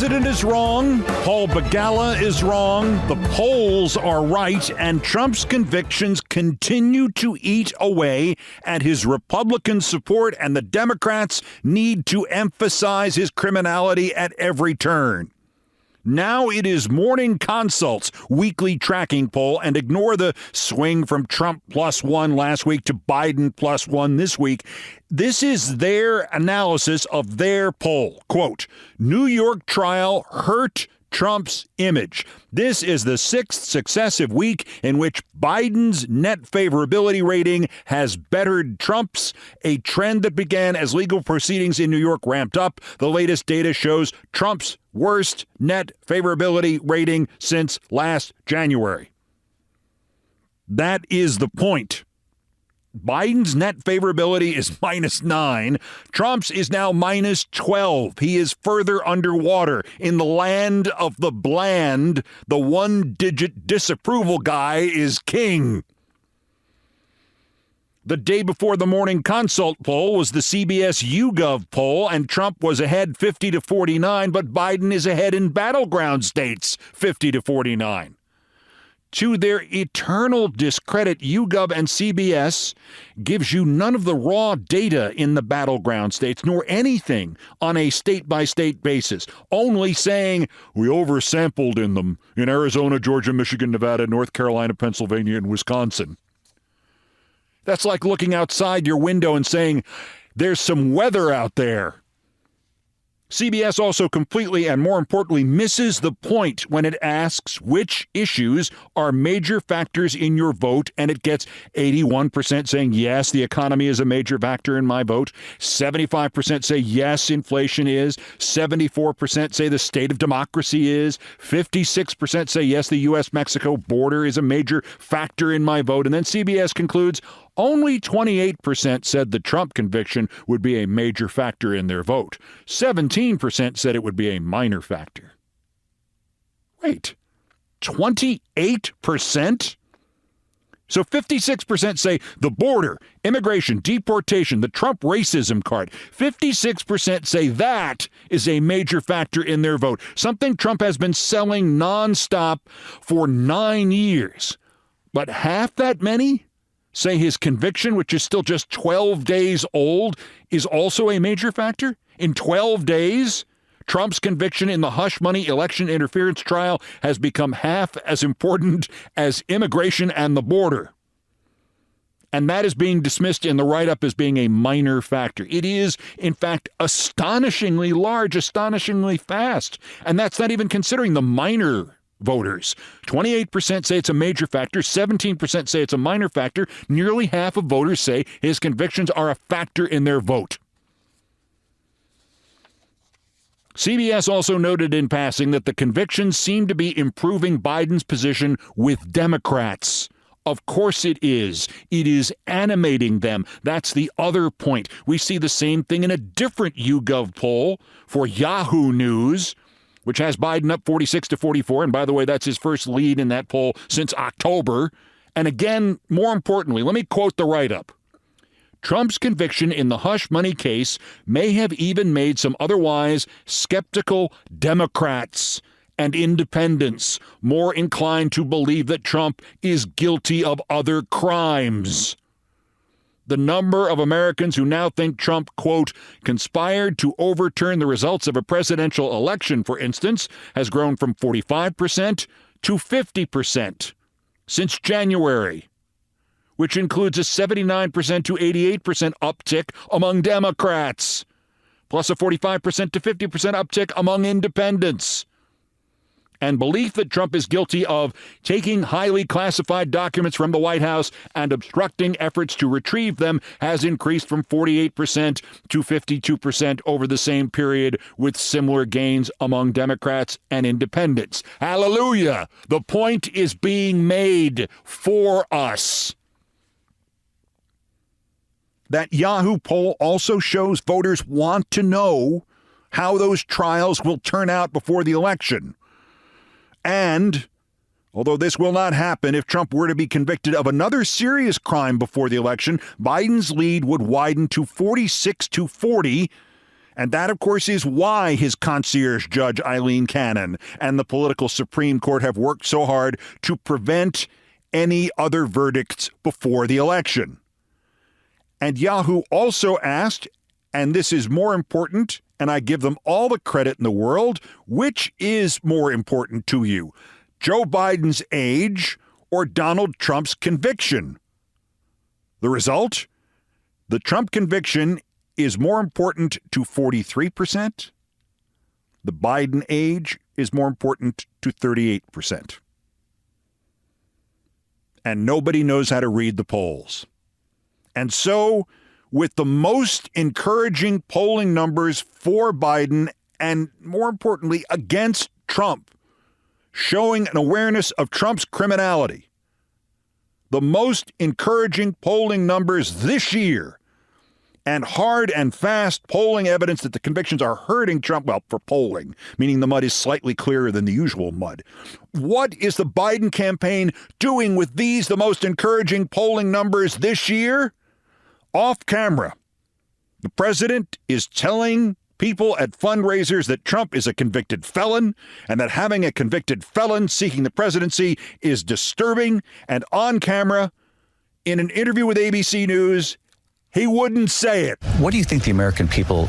president is wrong. Paul Begala is wrong. The polls are right. And Trump's convictions continue to eat away at his Republican support. And the Democrats need to emphasize his criminality at every turn. Now it is Morning Consult's weekly tracking poll, and ignore the swing from Trump +1 last week to Biden +1 this week. This is their analysis of their poll. Quote, New York trial hurt Trump's image. This is the sixth successive week in which Biden's net favorability rating has bettered Trump's, a trend that began as legal proceedings in New York ramped up. The latest data shows Trump's worst net favorability rating since last January. That is the point. Biden's net favorability is -9. Trump's is now -12. He is further underwater. In the land of the bland, the one-digit disapproval guy is king. The day before the Morning Consult poll was the CBS YouGov poll, and Trump was ahead 50-49, but Biden is ahead in battleground states 50-49. To their eternal discredit, YouGov and CBS gives you none of the raw data in the battleground states, nor anything on a state-by-state basis, only saying we oversampled in them in Arizona, Georgia, Michigan, Nevada, North Carolina, Pennsylvania, and Wisconsin. That's like looking outside your window and saying there's some weather out there. CBS also completely and more importantly misses the point when it asks which issues are major factors in your vote, and it gets 81% saying yes, the economy is a major factor in my vote, 75% say yes, inflation is, 74% say the state of democracy is, 56% say yes, the U.S.-Mexico border is a major factor in my vote, and then CBS concludes only 28% said the Trump conviction would be a major factor in their vote. 17% said it would be a minor factor. Wait, 28%? So 56% say the border, immigration, deportation, the Trump racism card. 56% say that is a major factor in their vote, something Trump has been selling nonstop for 9 years. But half that many say his conviction, which is still just 12 days old, is also a major factor? In 12 days, Trump's conviction in the hush money election interference trial has become half as important as immigration and the border. And that is being dismissed in the write-up as being a minor factor. It is, in fact, astonishingly large, astonishingly fast. And that's not even considering the minor voters. 28% say it's a major factor. 17% say it's a minor factor. Nearly half of voters say his convictions are a factor in their vote. CBS also noted in passing that the convictions seem to be improving Biden's position with Democrats. Of course it is. It is animating them. That's the other point. We see the same thing in a different YouGov poll for Yahoo News, which has Biden up 46-44. And by the way, that's his first lead in that poll since October. And again, more importantly, let me quote the write-up. Trump's conviction in the hush money case may have even made some otherwise skeptical Democrats and independents more inclined to believe that Trump is guilty of other crimes. The number of Americans who now think Trump, quote, conspired to overturn the results of a presidential election, for instance, has grown from 45% to 50% since January, which includes a 79% to 88% uptick among Democrats, plus a 45% to 50% uptick among independents. And belief that Trump is guilty of taking highly classified documents from the White House and obstructing efforts to retrieve them has increased from 48% to 52% over the same period, with similar gains among Democrats and independents. Hallelujah! The point is being made for us. That Yahoo poll also shows voters want to know how those trials will turn out before the election. And, although this will not happen, if Trump were to be convicted of another serious crime before the election, Biden's lead would widen to 46-40, And that, of course, is why his concierge judge, Eileen Cannon, and the political Supreme Court have worked so hard to prevent any other verdicts before the election. And Yahoo also asked, and this is more important, and I give them all the credit in the world, which is more important to you, Joe Biden's age or Donald Trump's conviction? The result? The Trump conviction is more important to 43%. The Biden age is more important to 38%. And nobody knows how to read the polls. And so, with the most encouraging polling numbers for Biden and, more importantly, against Trump, showing an awareness of Trump's criminality, the most encouraging polling numbers this year, and hard and fast polling evidence that the convictions are hurting Trump, well, for polling, meaning the mud is slightly clearer than the usual mud. What is the Biden campaign doing with these, the most encouraging polling numbers this year? Off camera, the president is telling people at fundraisers that Trump is a convicted felon and that having a convicted felon seeking the presidency is disturbing. And on camera, in an interview with ABC News, he wouldn't say it. What do you think the American people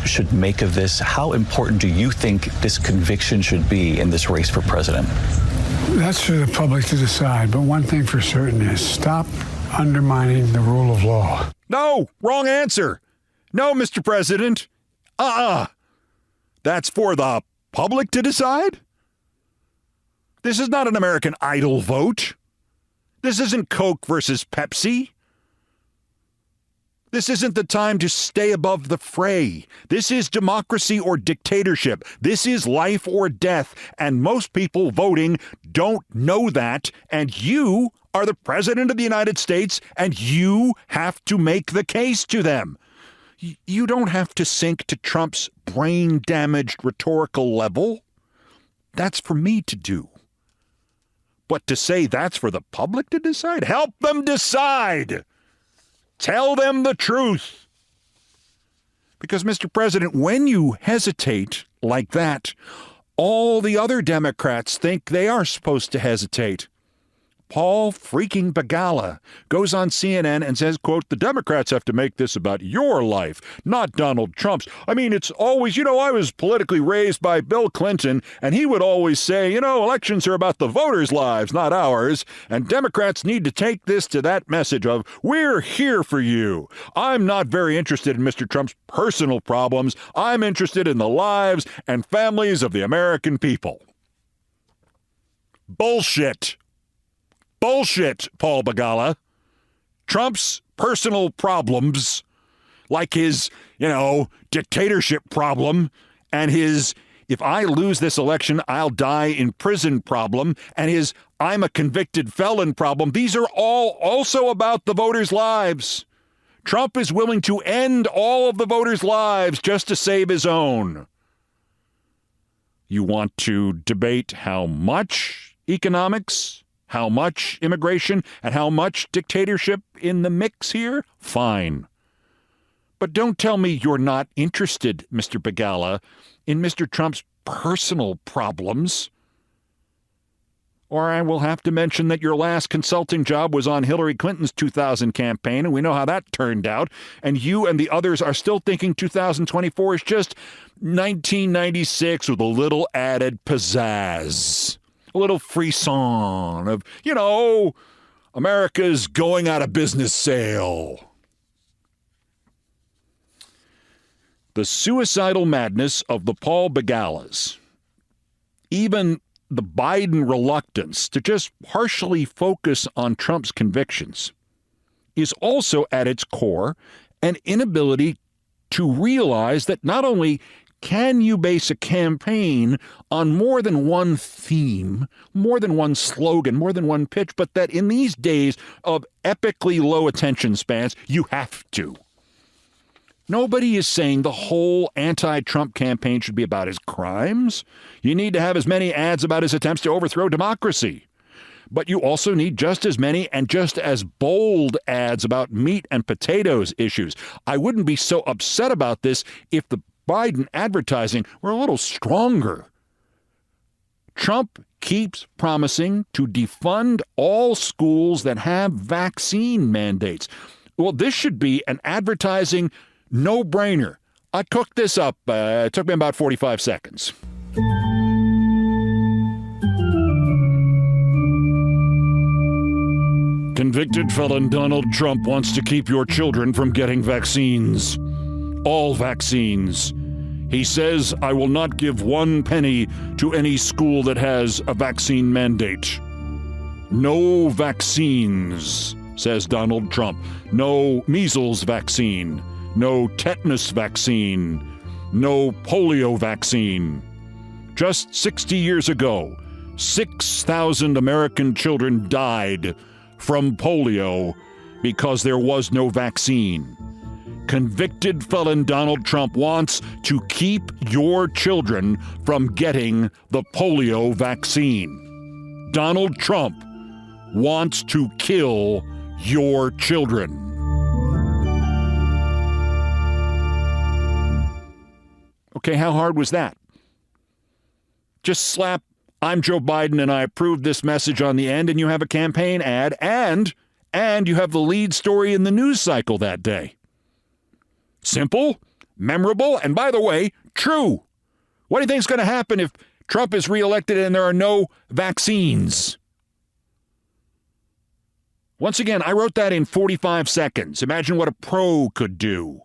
should make of this? How important do you think this conviction should be in this race for president? That's for the public to decide. But one thing for certain is stop undermining the rule of law. No, wrong answer. No, Mr. President. That's for the public to decide? This is not an American Idol vote. This isn't Coke versus Pepsi. This isn't the time to stay above the fray. This is democracy or dictatorship. This is life or death. And most people voting don't know that. And you are the president of the United States, and you have to make the case to them. You don't have to sink to Trump's brain-damaged rhetorical level. That's for me to do. But to say that's for the public to decide? Help them decide. Tell them the truth. Because, Mr. President, when you hesitate like that, all the other Democrats think they are supposed to hesitate. Paul freaking Begala goes on CNN and says, quote, the Democrats have to make this about your life, not Donald Trump's. I mean, it's always, I was politically raised by Bill Clinton, and he would always say, elections are about the voters' lives, not ours. And Democrats need to take this to that message of, we're here for you. I'm not very interested in Mr. Trump's personal problems. I'm interested in the lives and families of the American people. Bullshit. Bullshit, Paul Begala. Trump's personal problems, like his, dictatorship problem, and his, if I lose this election, I'll die in prison problem, and his, I'm a convicted felon problem, these are all also about the voters' lives. Trump is willing to end all of the voters' lives just to save his own. You want to debate how much economics, how much immigration, and how much dictatorship in the mix here? Fine. But don't tell me you're not interested, Mr. Begala, in Mr. Trump's personal problems. Or I will have to mention that your last consulting job was on Hillary Clinton's 2000 campaign, and we know how that turned out. And you and the others are still thinking 2024 is just 1996 with a little added pizzazz. A little frisson of, America's going out of business sale. The suicidal madness of the Paul Begalas, even the Biden reluctance to just partially focus on Trump's convictions, is also at its core an inability to realize that not only can you base a campaign on more than one theme, more than one slogan, more than one pitch, but that in these days of epically low attention spans, you have to. Nobody is saying the whole anti-Trump campaign should be about his crimes. You need to have as many ads about his attempts to overthrow democracy. But you also need just as many and just as bold ads about meat and potatoes issues. I wouldn't be so upset about this if the Biden advertising were a little stronger. Trump keeps promising to defund all schools that have vaccine mandates. Well, this should be an advertising no-brainer. I cooked this up. It took me about 45 seconds. Convicted felon Donald Trump wants to keep your children from getting vaccines. All vaccines. He says, I will not give 1 penny to any school that has a vaccine mandate. No vaccines, says Donald Trump. No measles vaccine. No tetanus vaccine. No polio vaccine. Just 60 years ago, 6,000 American children died from polio because there was no vaccine. Convicted felon Donald Trump wants to keep your children from getting the polio vaccine. Donald Trump wants to kill your children. Okay, how hard was that? Just slap I'm Joe Biden and I approve this message on the end, and you have a campaign ad, and you have the lead story in the news cycle that day. Simple, memorable, and by the way, true. What do you think is going to happen if Trump is reelected and there are no vaccines? Once again, I wrote that in 45 seconds. Imagine what a pro could do.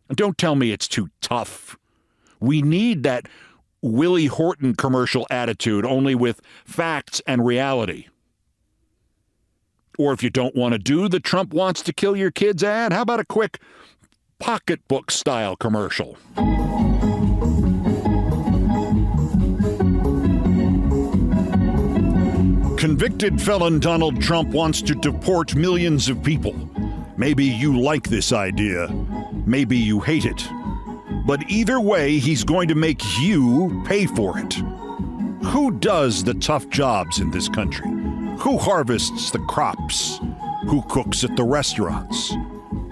And don't tell me it's too tough. We need that Willie Horton commercial attitude, only with facts and reality. Or if you don't want to do the Trump wants to kill your kids ad, how about a quick pocketbook style commercial? Convicted felon Donald Trump wants to deport millions of people. Maybe you like this idea. Maybe you hate it. But either way, he's going to make you pay for it. Who does the tough jobs in this country? Who harvests the crops? Who cooks at the restaurants?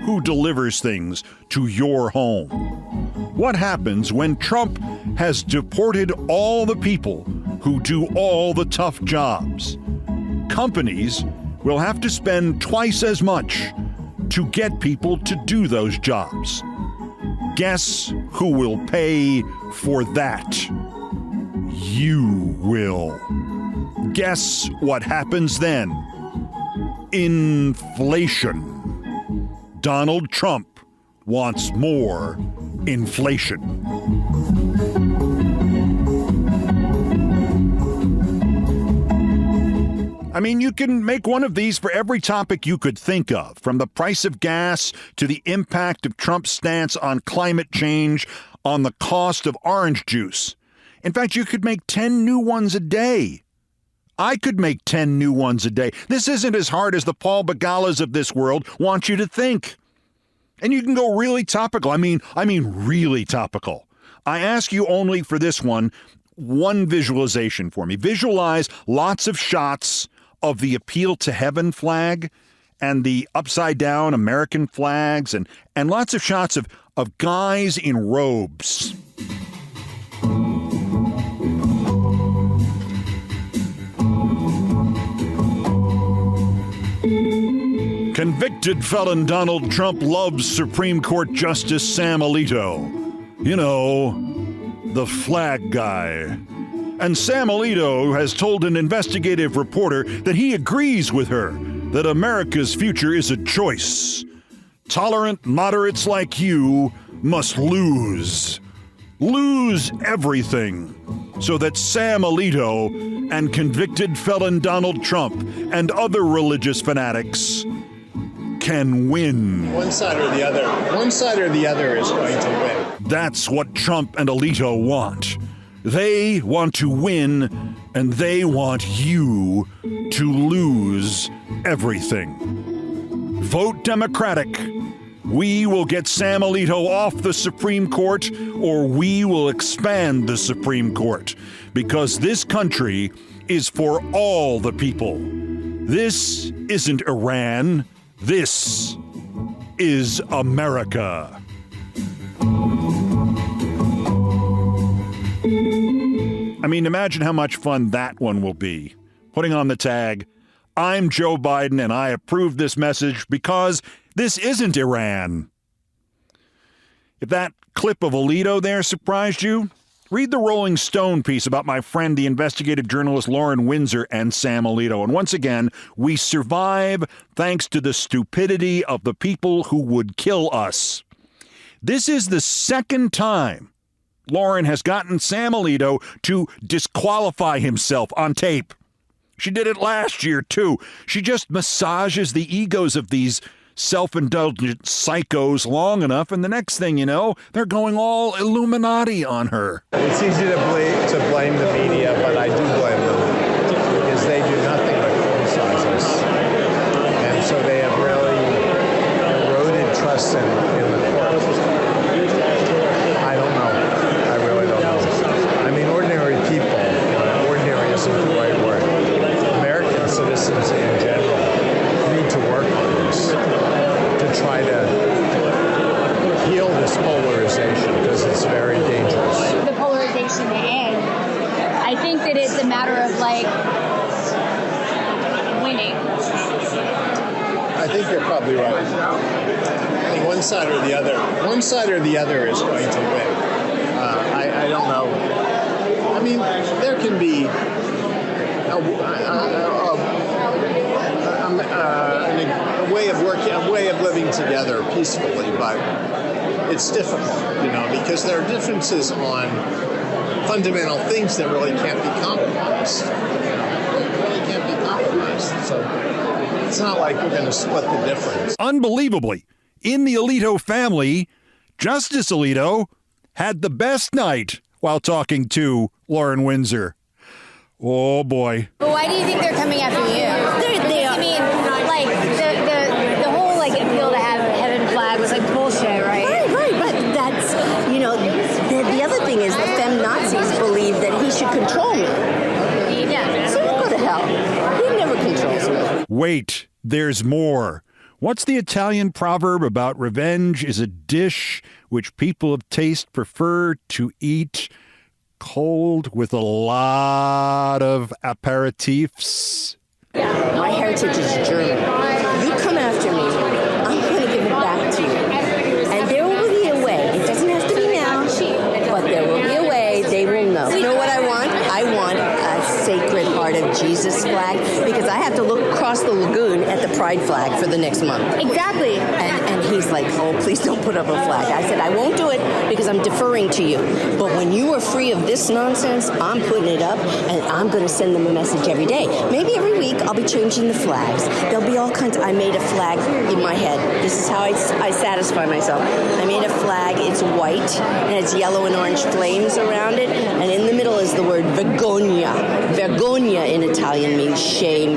Who delivers things to your home? What happens when Trump has deported all the people who do all the tough jobs? Companies will have to spend twice as much to get people to do those jobs. Guess who will pay for that? You will. Guess what happens then? Inflation. Donald Trump wants more inflation. I mean, you can make one of these for every topic you could think of, from the price of gas to the impact of Trump's stance on climate change, on the cost of orange juice. In fact, you could make 10 new ones a day. I could make 10 new ones a day. This isn't as hard as the Paul Begalas of this world want you to think. And you can go really topical. I mean really topical. I ask you only for this one visualization for me. Visualize lots of shots of the Appeal to Heaven flag and the upside down American flags and lots of shots of guys in robes. Convicted felon Donald Trump loves Supreme Court Justice Sam Alito. You know, the flag guy. And Sam Alito has told an investigative reporter that he agrees with her, that America's future is a choice. Tolerant moderates like you must lose. Lose everything, so that Sam Alito and convicted felon Donald Trump and other religious fanatics can win. One side or the other is going to win. That's what Trump and Alito want. They want to win, and they want you to lose everything. Vote Democratic. We will get Sam Alito off the Supreme Court, or we will expand the Supreme Court, because this country is for all the people. This isn't Iran. This is America. I mean, imagine how much fun that one will be. Putting on the tag, "I'm Joe Biden and I approve this message because this isn't Iran." If that clip of Alito there surprised you, read the Rolling Stone piece about my friend, the investigative journalist Lauren Windsor and Sam Alito. And once again, we survive thanks to the stupidity of the people who would kill us. This is the second time Lauren has gotten Sam Alito to disqualify himself on tape. She did it last year, too. She just massages the egos of these self-indulgent psychos long enough, and the next thing you know, they're going all Illuminati on her. It's easy to blame the media, but I do blame them because they do nothing but criticize us. And so they have really eroded trust in the court. I don't know. I really don't know. I mean, ordinary people, ordinary isn't the right word. American citizens in general need to work on this, to try to heal this polarization, because it's very dangerous. The polarization to end, I think that it's a matter of winning. I think you're probably right. I mean, one side or the other is going to win. I don't know. I mean, there can be a way of living together peacefully, but it's difficult, because there are differences on fundamental things that really can't be compromised. Really can't be compromised. So it's not like we're going to split the difference. Unbelievably, in the Alito family, Justice Alito had the best night while talking to Lauren Windsor. Oh, boy. But why do you think they're coming after you? They are. I mean, the whole appeal to have a heaven flag was bullshit, right? Right, but that's, the other thing is the fem-Nazis believe that he should control me. Yeah. So you go to hell. He never controls me. Wait, there's more. What's the Italian proverb about revenge is a dish which people of taste prefer to eat cold with a lot of aperitifs? My heritage is German. You come after me, I'm going to give it back to you. And there will be a way. It doesn't have to be now, but there will be a way. They will know. You know what I want? I want a Sacred Heart of Jesus flag, because I have to look across the lagoon at the Pride flag for the next month. Exactly. And he's like, oh, please don't put up a flag. I said, I won't do it because I'm deferring to you. But when you are free of this nonsense, I'm putting it up, and I'm going to send them a message every day. Maybe every week I'll be changing the flags. There'll be all kinds I made a flag in my head. This is how I satisfy myself. I made a flag. It's white, and it's yellow and orange flames around it. And in the middle is the word vergogna. Vergogna in Italian means shame.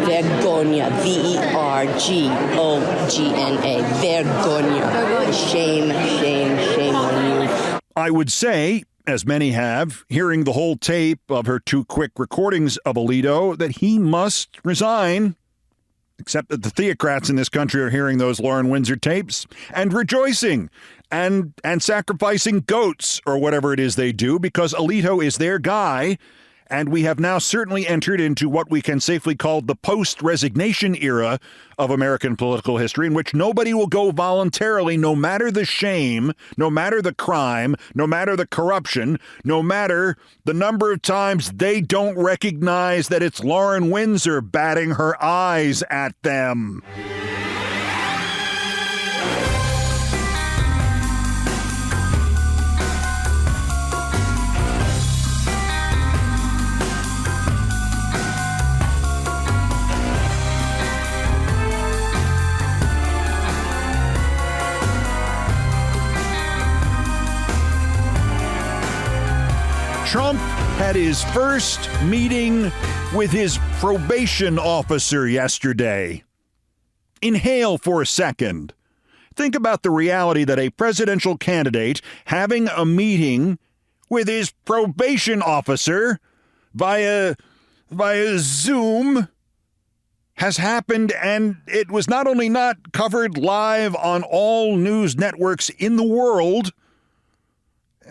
Vergogna, Vergogna, Vergogna. Shame, shame, shame on you. I would say, as many have, hearing the whole tape of her 2 quick recordings of Alito, that he must resign. Except that the theocrats in this country are hearing those Lauren Windsor tapes and rejoicing and sacrificing goats or whatever it is they do, because Alito is their guy. And we have now certainly entered into what we can safely call the post-resignation era of American political history, in which nobody will go voluntarily, no matter the shame, no matter the crime, no matter the corruption, no matter the number of times they don't recognize that it's Lauren Windsor batting her eyes at them. Trump had his first meeting with his probation officer yesterday. Inhale for a second. Think about the reality that a presidential candidate having a meeting with his probation officer via Zoom has happened, and it was not only not covered live on all news networks in the world,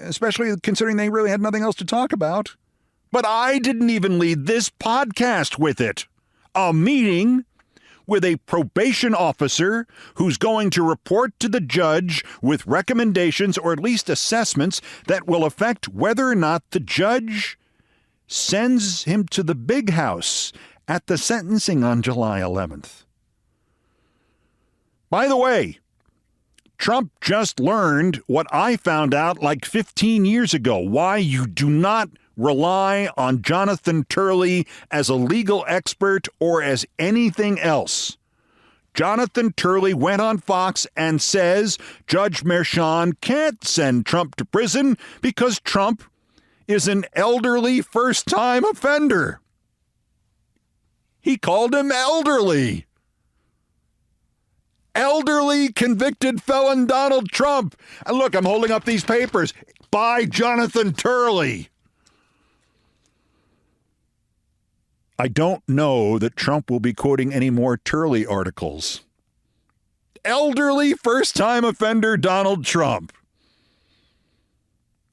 especially considering they really had nothing else to talk about. But I didn't even lead this podcast with it. A meeting with a probation officer who's going to report to the judge with recommendations or at least assessments that will affect whether or not the judge sends him to the big house at the sentencing on July 11th. By the way, Trump just learned what I found out like 15 years ago, why you do not rely on Jonathan Turley as a legal expert or as anything else. Jonathan Turley went on Fox and says Judge Merchan can't send Trump to prison because Trump is an elderly first-time offender. He called him elderly. Elderly convicted felon Donald Trump. And look, I'm holding up these papers by Jonathan Turley. I don't know that Trump will be quoting any more Turley articles. Elderly first-time offender Donald Trump.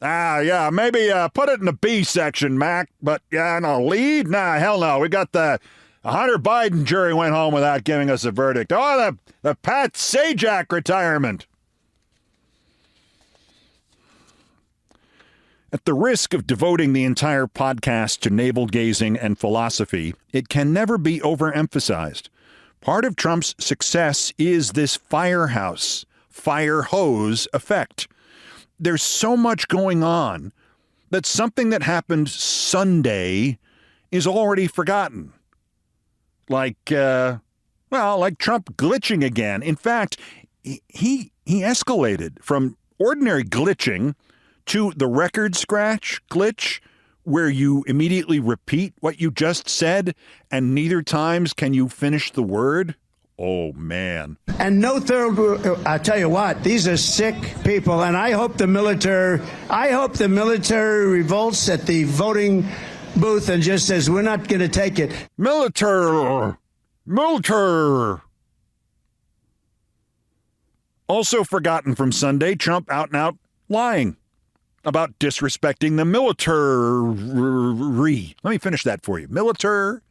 Yeah, maybe put it in the B section, Mac. But, no, lead? Nah, hell no. We got the Hunter Biden jury went home without giving us a verdict. Oh, the Pat Sajak retirement. At the risk of devoting the entire podcast to navel-gazing and philosophy, it can never be overemphasized. Part of Trump's success is this fire hose effect. There's so much going on that something that happened Sunday is already forgotten. Like Trump glitching again. In fact, he escalated from ordinary glitching to the record scratch glitch, where you immediately repeat what you just said, and neither times can you finish the word. Oh, man. And no third, I tell you what, these are sick people, and I hope the military revolts at the voting booth and just says, we're not going to take it. Military. Also forgotten from Sunday, Trump out and out lying about disrespecting the military. Let me finish that for you. Military.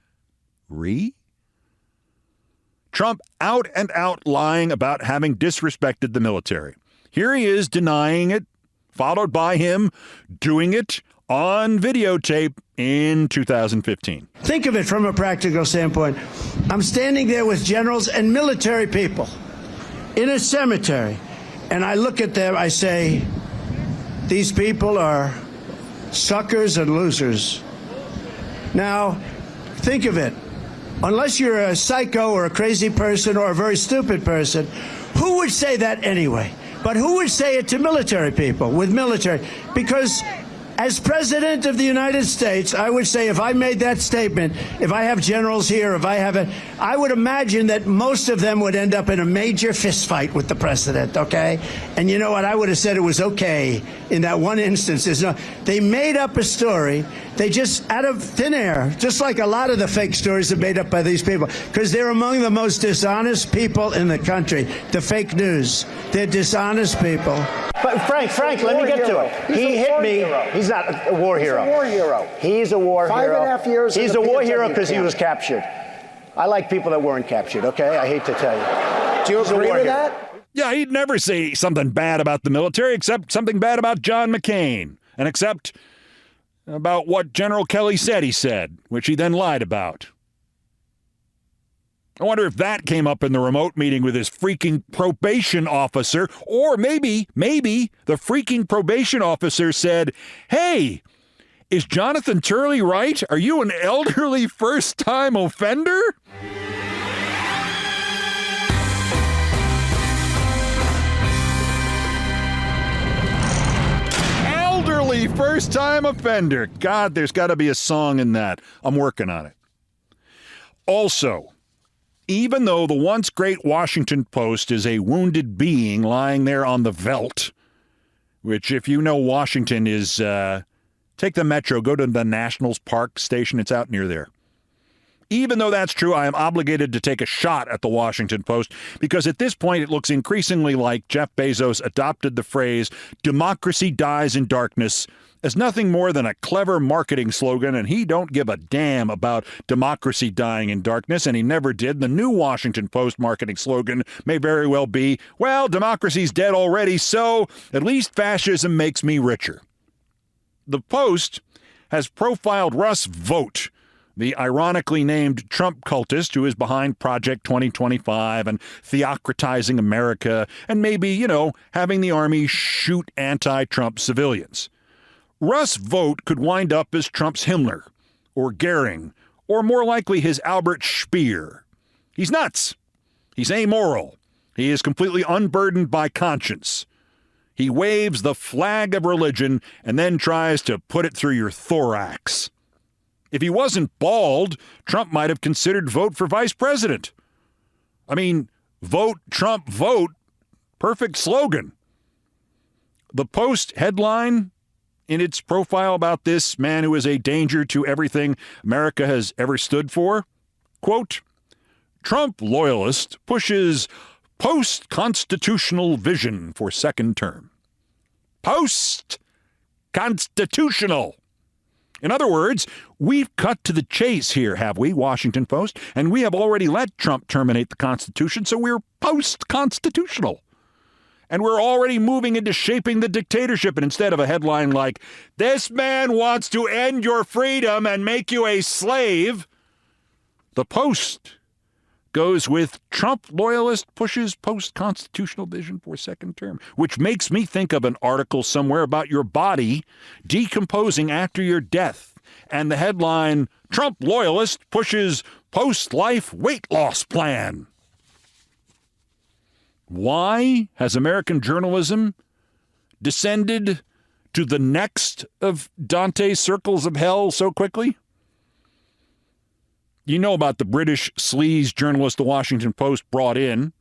Trump out and out lying about having disrespected the military. Here he is denying it, followed by him doing it on videotape in 2015. Think of it from a practical standpoint. I'm standing there with generals and military people in a cemetery, and I look at them, I say, these people are suckers and losers. Now, think of it. Unless you're a psycho or a crazy person or a very stupid person, who would say that anyway? But who would say it to military people with military? Because as President of the United States, I would say if I made that statement, if I have generals here, I would imagine that most of them would end up in a major fist fight with the president, okay? And you know what? I would have said it was okay in that one instance. They made up a story. They just, out of thin air, just like a lot of the fake stories are made up by these people, because they're among the most dishonest people in the country, the fake news. They're dishonest people. But Frank, let me get to it. He hit me. He's not a war hero. He's a war hero. He's a war hero. 5.5 years. He's a war hero because he was captured. I like people that weren't captured, okay? I hate to tell you. Do you agree with that? Yeah, he'd never say something bad about the military except something bad about John McCain, and except about what General Kelly said he said, which he then lied about. I wonder if that came up in the remote meeting with his freaking probation officer, or maybe the freaking probation officer said, hey, is Jonathan Turley right? Are you an elderly first-time offender? Elderly first-time offender. God, there's got to be a song in that. I'm working on it. Also, even though the once great Washington Post is a wounded being lying there on the veldt, which, if you know Washington, is take the metro, go to the Nationals Park station. It's out near there. Even though that's true, I am obligated to take a shot at the Washington Post because at this point it looks increasingly like Jeff Bezos adopted the phrase "democracy dies in darkness" as nothing more than a clever marketing slogan, and he don't give a damn about democracy dying in darkness, and he never did. The new Washington Post marketing slogan may very well be, well, democracy's dead already, so at least fascism makes me richer. The Post has profiled Russ Vought, the ironically named Trump cultist who is behind Project 2025 and theocratizing America and maybe, having the army shoot anti-Trump civilians. Russ Vought could wind up as Trump's Himmler or Goering or more likely his Albert Speer. He's nuts. He's amoral. He is completely unburdened by conscience. He waves the flag of religion and then tries to put it through your thorax. If he wasn't bald, Trump might have considered Vought for vice president. I mean, vote, Trump, vote. Perfect slogan. The Post headline in its profile about this man who is a danger to everything America has ever stood for, quote, Trump loyalist pushes post-constitutional vision for second term. Post-constitutional. In other words, we've cut to the chase here, have we, Washington Post? And we have already let Trump terminate the Constitution, so we're post-constitutional. And we're already moving into shaping the dictatorship. And instead of a headline like, this man wants to end your freedom and make you a slave, the Post goes with Trump loyalist pushes post-constitutional vision for second term, which makes me think of an article somewhere about your body decomposing after your death. And the headline, Trump loyalist pushes post-life weight loss plan. Why has American journalism descended to the next of Dante's circles of hell so quickly? You know about the British sleaze journalist the Washington Post brought in.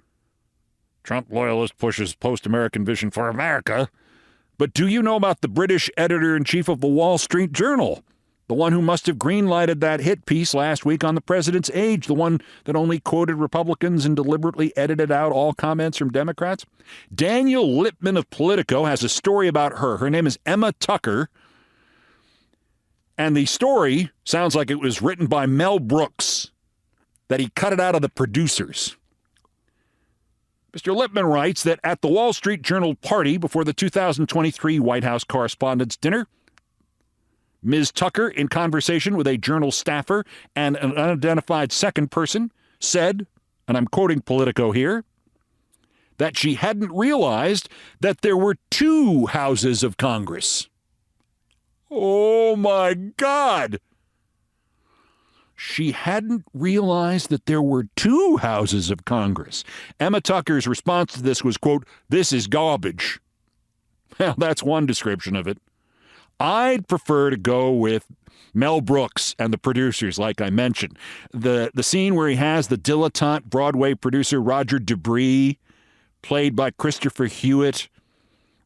Trump loyalist pushes post-American vision for America. But do you know about the British editor-in-chief of the Wall Street Journal? The one who must have greenlighted that hit piece last week on the president's age, the one that only quoted Republicans and deliberately edited out all comments from Democrats? Daniel Lippman of Politico has a story about her. Her name is Emma Tucker. And the story sounds like it was written by Mel Brooks, that he cut it out of the producers. Mr. Lippman writes that at the Wall Street Journal party before the 2023 White House Correspondents' Dinner, Ms. Tucker, in conversation with a Journal staffer and an unidentified second person, said, and I'm quoting Politico here, that she hadn't realized that there were two houses of Congress. Oh, my God. She hadn't realized that there were two houses of Congress. Emma Tucker's response to this was, quote, this is garbage. Well, that's one description of it. I'd prefer to go with Mel Brooks and the producers, like I mentioned. The scene where he has the dilettante Broadway producer Roger Debris, played by Christopher Hewitt,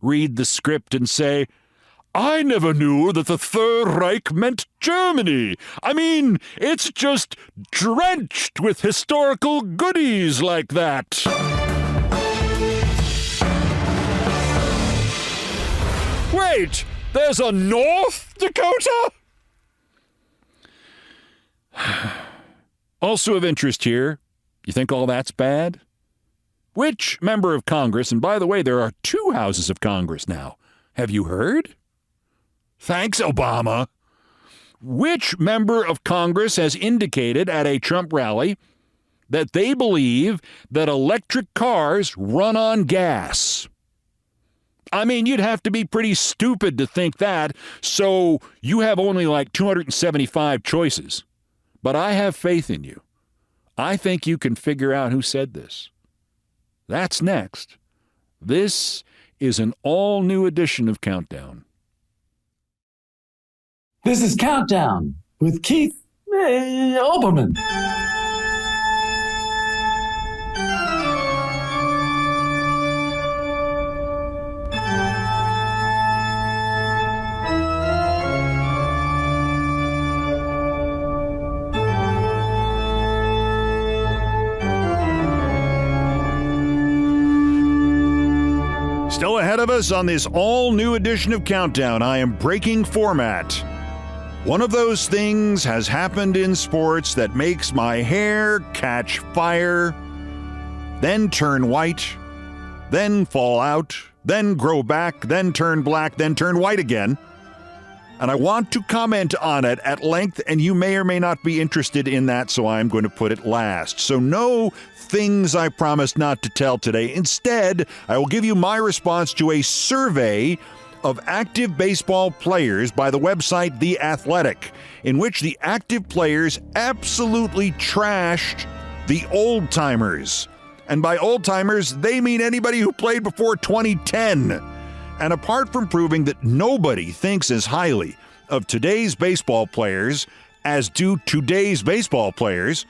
read the script and say, I never knew that the Third Reich meant Germany. I mean, it's just drenched with historical goodies like that. Wait, there's a North Dakota? Also of interest here, you think all that's bad? Which member of Congress, and by the way, there are two houses of Congress now. Have you heard? Thanks, Obama. Which member of Congress has indicated at a Trump rally that they believe that electric cars run on gas? I mean, you'd have to be pretty stupid to think that, so you have only like 275 choices. But I have faith in you. I think you can figure out who said this. That's next. This is an all-new edition of Countdown. This is Countdown with Keith Olbermann. Ahead of us on this all-new edition of Countdown, I am breaking format. One of those things has happened in sports that makes my hair catch fire, then turn white, then fall out, then grow back, then turn black, then turn white again. And I want to comment on it at length, and you may or may not be interested in that, so I'm going to put it last. So no things I promised not to tell today. Instead, I will give you my response to a survey of active baseball players by the website The Athletic, in which the active players absolutely trashed the old-timers. And by old-timers, they mean anybody who played before 2010. And apart from proving that nobody thinks as highly of today's baseball players as do today's baseball players,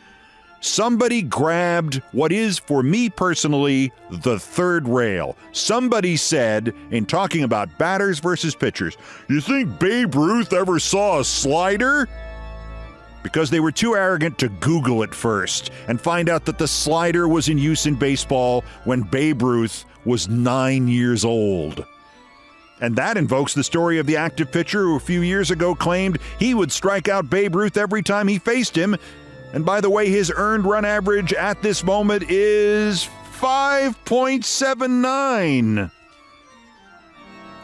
somebody grabbed what is, for me personally, the third rail. Somebody said, in talking about batters versus pitchers, "You think Babe Ruth ever saw a slider?" Because they were too arrogant to Google it first and find out that the slider was in use in baseball when Babe Ruth was 9 years old. And that invokes the story of the active pitcher who a few years ago claimed he would strike out Babe Ruth every time he faced him. And by the way, his earned run average at this moment is 5.79.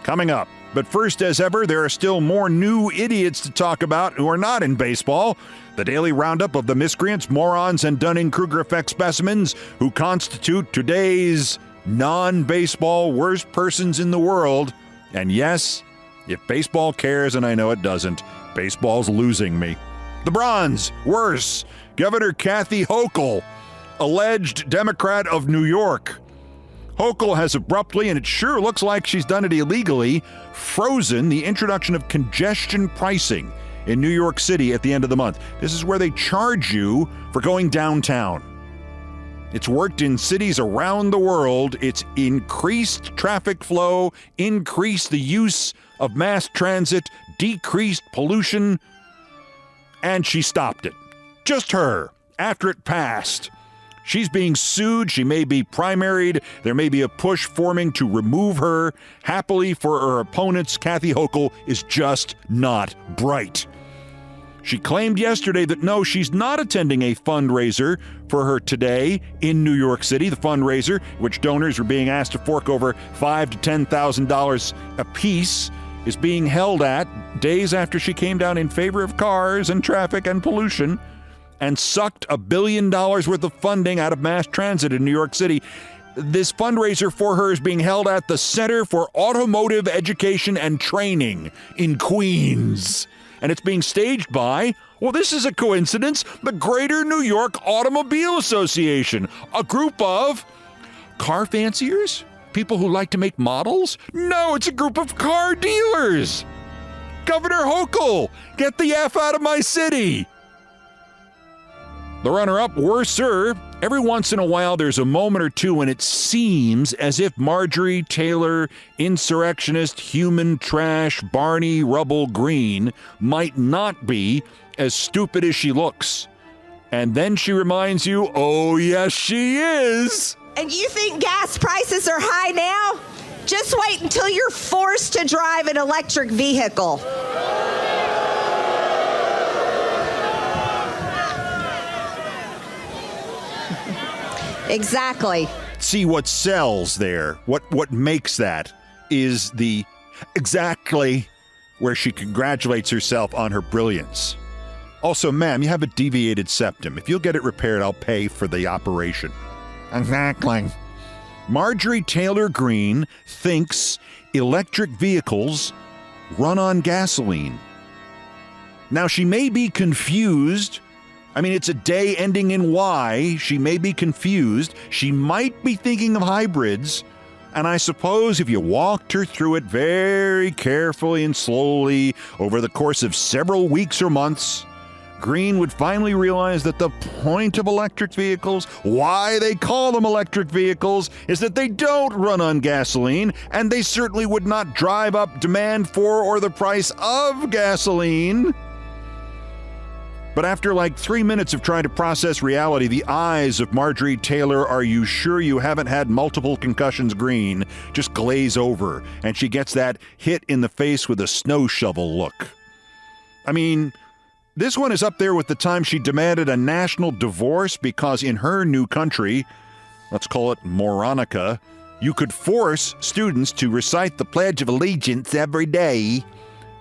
Coming up. But first, as ever, there are still more new idiots to talk about who are not in baseball. The daily roundup of the miscreants, morons, and Dunning-Kruger effect specimens who constitute today's non-baseball worst persons in the world. And yes, if baseball cares, and I know it doesn't, baseball's losing me. The bronze, worse, Governor Kathy Hochul, alleged Democrat of New York. Hochul has abruptly, and it sure looks like she's done it illegally, frozen the introduction of congestion pricing in New York City at the end of the month. This is where they charge you for going downtown. It's worked in cities around the world. It's increased traffic flow, increased the use of mass transit, decreased pollution, and she stopped it. Just her, after it passed. She's being sued. She may be primaried. There may be a push forming to remove her. Happily for her opponents, Kathy Hochul is just not bright. She claimed yesterday that no, she's not attending a fundraiser for her today in New York City. The fundraiser, which donors are being asked to fork over $5,000 to $10,000 apiece, is being held at days after she came down in favor of cars and traffic and pollution and sucked $1 billion worth of funding out of mass transit in New York City. This fundraiser for her is being held at the Center for Automotive Education and Training in Queens. And it's being staged by, well, this is a coincidence, the Greater New York Automobile Association, a group of car fanciers, people who like to make models. No, it's a group of car dealers. Governor Hochul, get the F out of my city. The runner-up, worser. Every once in a while, there's a moment or two when it seems as if Marjorie Taylor, insurrectionist, human trash, Barney Rubble Green, might not be as stupid as she looks. And then she reminds you, oh, yes, she is. And you think gas prices are high now? Just wait until you're forced to drive an electric vehicle. Exactly. See, what sells there, what makes that is the exactly where she congratulates herself on her brilliance. Also, ma'am, you have a deviated septum. If you'll get it repaired, I'll pay for the operation. Exactly. Marjorie Taylor Greene thinks electric vehicles run on gasoline. Now, she may be confused. I mean, it's a day ending in Y. She may be confused. She might be thinking of hybrids. And I suppose if you walked her through it very carefully and slowly over the course of several weeks or months, Greene would finally realize that the point of electric vehicles, why they call them electric vehicles, is that they don't run on gasoline, and they certainly would not drive up demand for or the price of gasoline. But after like 3 minutes of trying to process reality, the eyes of Marjorie Taylor, "Are you sure you haven't had multiple concussions green?" just glaze over, and she gets that hit in the face with a snow shovel look. I mean, this one is up there with the time she demanded a national divorce because in her new country, let's call it Moronica, you could force students to recite the Pledge of Allegiance every day.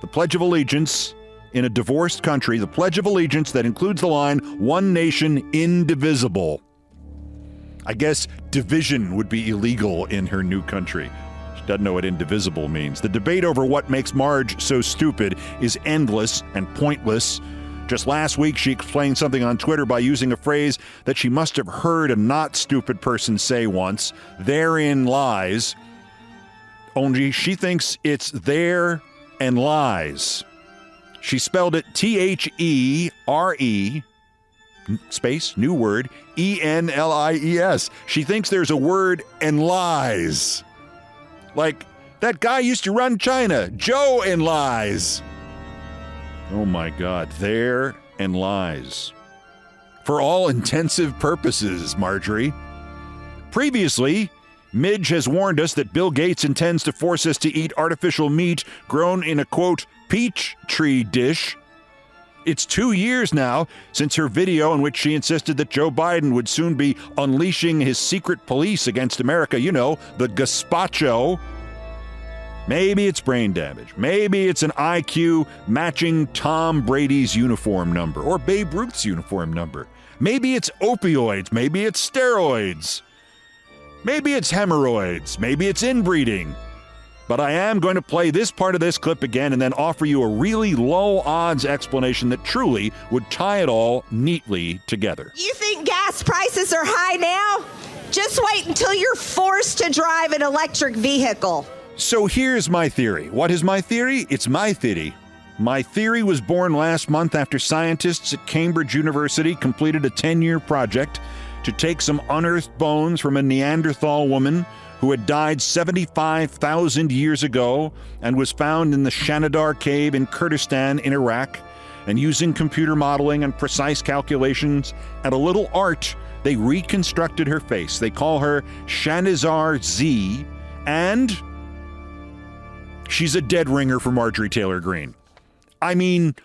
The Pledge of Allegiance in a divorced country, the Pledge of Allegiance that includes the line, "One nation, indivisible." I guess division would be illegal in her new country. She doesn't know what indivisible means. The debate over what makes Marge so stupid is endless and pointless. Just last week, she explained something on Twitter by using a phrase that she must have heard a not stupid person say once. Therein lies. Only she thinks it's there and lies. She spelled it T-H-E-R-E, space, new word, E-N-L-I-E-S. She thinks there's a word and lies. Like, that guy used to run China, Joe and lies. Oh my God, there and lies. For all intensive purposes, Marjorie. Previously, Midge has warned us that Bill Gates intends to force us to eat artificial meat grown in a, quote, peach tree dish. It's 2 years now since her video in which she insisted that Joe Biden would soon be unleashing his secret police against America, you know, the gazpacho. Maybe it's brain damage. Maybe it's an IQ matching Tom Brady's uniform number or Babe Ruth's uniform number. Maybe it's opioids. Maybe it's steroids. Maybe it's hemorrhoids. Maybe it's inbreeding. But I am going to play this part of this clip again and then offer you a really low-odds explanation that truly would tie it all neatly together. You think gas prices are high now? Just wait until you're forced to drive an electric vehicle. So here's my theory. What is my theory? It's my theory. My theory was born last month after scientists at Cambridge University completed a 10-year project to take some unearthed bones from a Neanderthal woman who had died 75,000 years ago and was found in the Shanidar Cave in Kurdistan in Iraq. And using computer modeling and precise calculations and a little art, they reconstructed her face. They call her Shanizar Z, and she's a dead ringer for Marjorie Taylor Greene. I mean,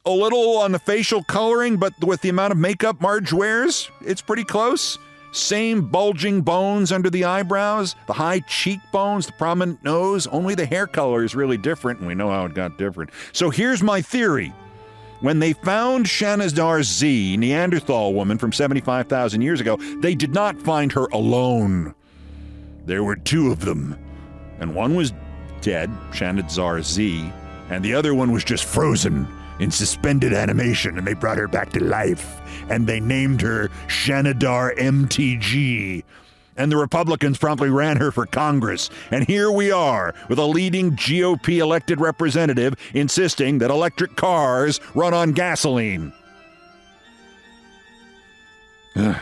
a little on the facial coloring, but with the amount of makeup Marge wears, it's pretty close. Same bulging bones under the eyebrows, the high cheekbones, the prominent nose, only the hair color is really different, and we know how it got different. So here's my theory. When they found Shanizar Z, Neanderthal woman from 75,000 years ago, they did not find her alone. There were two of them, and one was dead, Shanizar Z, and the other one was just frozen in suspended animation, and they brought her back to life, and they named her Shanidar MTG. And the Republicans promptly ran her for Congress. And here we are, with a leading GOP elected representative insisting that electric cars run on gasoline. But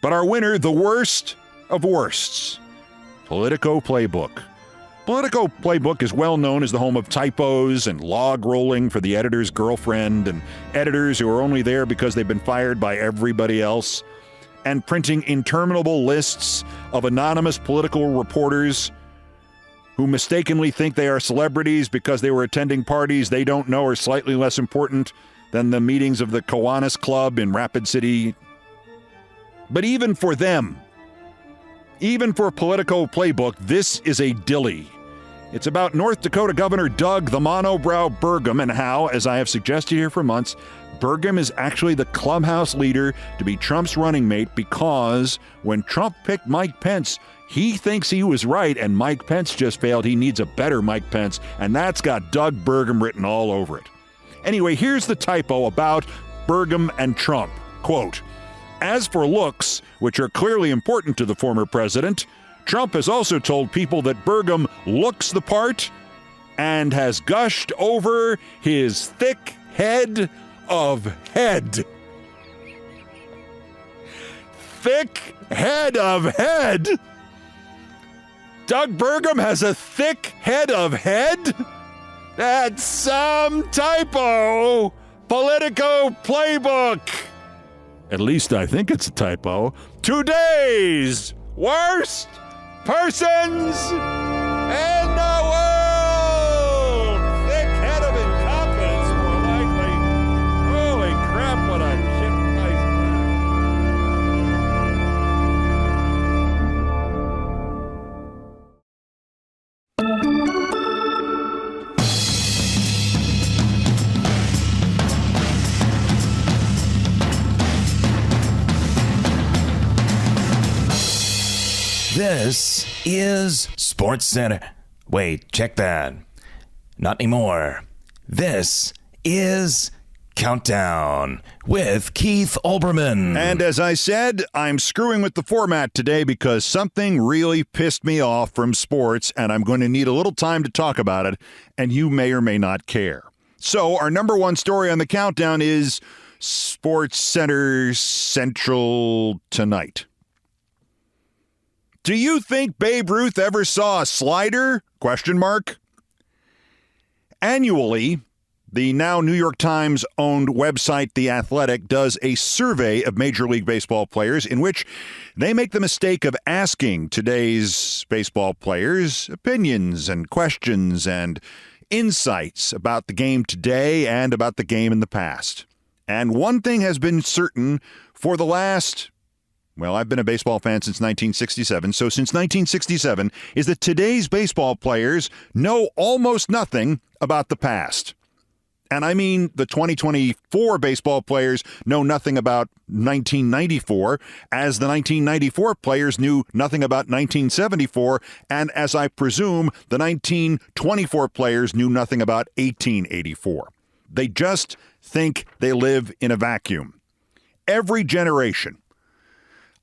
our winner, the worst of worsts, Politico Playbook. Politico Playbook is well known as the home of typos and log rolling for the editor's girlfriend and editors who are only there because they've been fired by everybody else, and printing interminable lists of anonymous political reporters who mistakenly think they are celebrities because they were attending parties they don't know are slightly less important than the meetings of the Kiwanis Club in Rapid City. But even for them, even for Politico Playbook, this is a dilly. It's about North Dakota Governor Doug the Monobrow Burgum and how, as I have suggested here for months, Burgum is actually the clubhouse leader to be Trump's running mate because when Trump picked Mike Pence, he thinks he was right and Mike Pence just failed. He needs a better Mike Pence, and that's got Doug Burgum written all over it. Anyway, here's the typo about Burgum and Trump. Quote, "As for looks, which are clearly important to the former president, Trump has also told people that Burgum looks the part and has gushed over his thick head of head." Thick head of head? Doug Burgum has a thick head of head? That's some typo. Politico Playbook. At least I think it's a typo. Today's worst persons in the world. Thick head of incompetence, more likely. Holy crap, what a shit place. This is Sports Center. Wait, check that. Not anymore. This is Countdown with Keith Olbermann. And as I said, I'm screwing with the format today because something really pissed me off from sports, and I'm going to need a little time to talk about it, and you may or may not care. So our number one story on the countdown is Sports Center Central Tonight. Do you think Babe Ruth ever saw a slider? ? Annually, the now New York Times-owned website The Athletic does a survey of Major League Baseball players in which they make the mistake of asking today's baseball players opinions and questions and insights about the game today and about the game in the past. And one thing has been certain for the last... Well, I've been a baseball fan since 1967, so since 1967 is that today's baseball players know almost nothing about the past. And I mean the 2024 baseball players know nothing about 1994, as the 1994 players knew nothing about 1974, and as I presume, the 1924 players knew nothing about 1884. They just think they live in a vacuum. Every generation.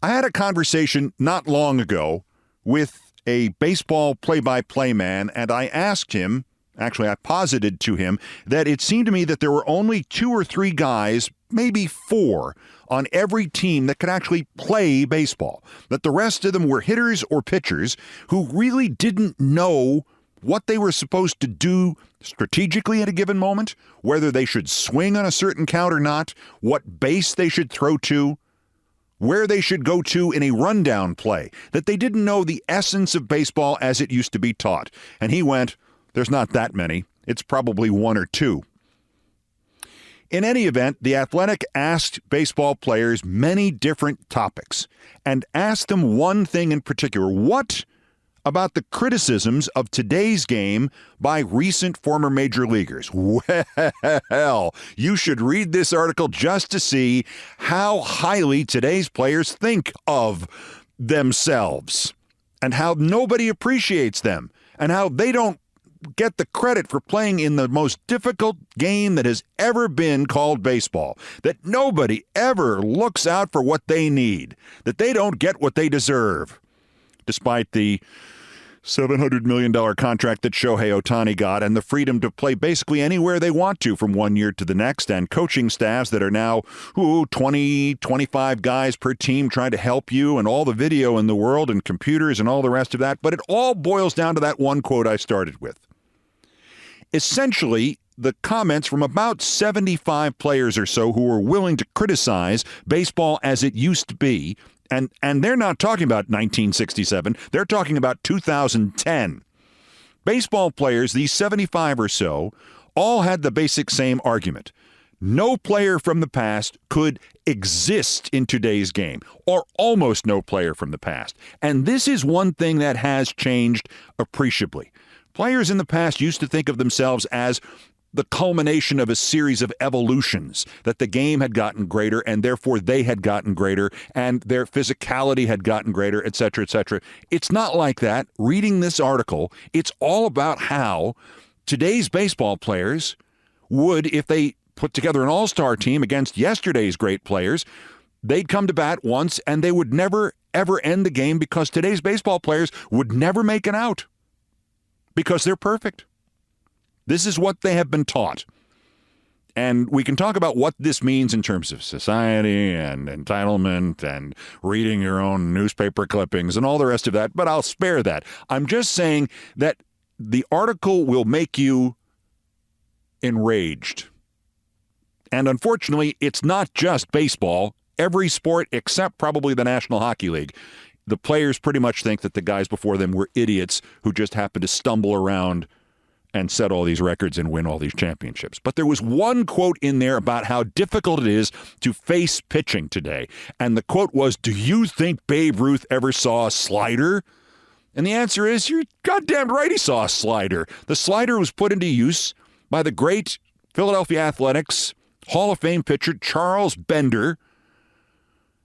I had a conversation not long ago with a baseball play-by-play man, and I asked him, actually I posited to him, that it seemed to me that there were only 2 or 3 guys, maybe 4, on every team that could actually play baseball. That the rest of them were hitters or pitchers who really didn't know what they were supposed to do strategically at a given moment, whether they should swing on a certain count or not, what base they should throw to, where they should go to in a rundown play, that they didn't know the essence of baseball as it used to be taught. And he went, there's not that many. It's probably 1 or 2. In any event, The Athletic asked baseball players many different topics and asked them one thing in particular. What about the criticisms of today's game by recent former major leaguers? Well, you should read this article just to see how highly today's players think of themselves and how nobody appreciates them and how they don't get the credit for playing in the most difficult game that has ever been called baseball, that nobody ever looks out for what they need, that they don't get what they deserve, despite the $700 million contract that Shohei Ohtani got and the freedom to play basically anywhere they want to from one year to the next, and coaching staffs that are now 20, 25 guys per team trying to help you, and all the video in the world and computers and all the rest of that. But it all boils down to that one quote I started with. Essentially, the comments from about 75 players or so who were willing to criticize baseball as it used to be. And they're not talking about 1967. They're talking about 2010. Baseball players, these 75 or so, all had the basic same argument. No player from the past could exist in today's game, or almost no player from the past. And this is one thing that has changed appreciably. Players in the past used to think of themselves as the culmination of a series of evolutions, that the game had gotten greater and therefore they had gotten greater and their physicality had gotten greater, et cetera, et cetera. It's not like that. Reading this article, it's all about how today's baseball players would, if they put together an all-star team against yesterday's great players, they'd come to bat once and they would never, ever end the game because today's baseball players would never make an out because they're perfect. This is what they have been taught. And we can talk about what this means in terms of society and entitlement and reading your own newspaper clippings and all the rest of that, but I'll spare that. I'm just saying that the article will make you enraged. And unfortunately, it's not just baseball. Every sport except probably the National Hockey League. The players pretty much think that the guys before them were idiots who just happened to stumble around and set all these records and win all these championships. But there was one quote in there about how difficult it is to face pitching today. And the quote was, "Do you think Babe Ruth ever saw a slider?" And the answer is, you're goddamn right he saw a slider. The slider was put into use by the great Philadelphia Athletics Hall of Fame pitcher Charles Bender,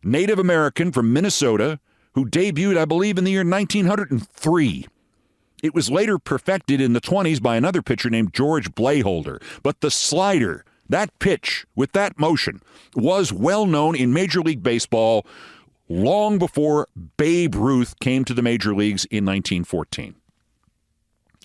Native American from Minnesota, who debuted, I believe, in the year 1903. It was later perfected in the 20s by another pitcher named George Blayholder. But the slider, that pitch with that motion, was well known in Major League Baseball long before Babe Ruth came to the major leagues in 1914.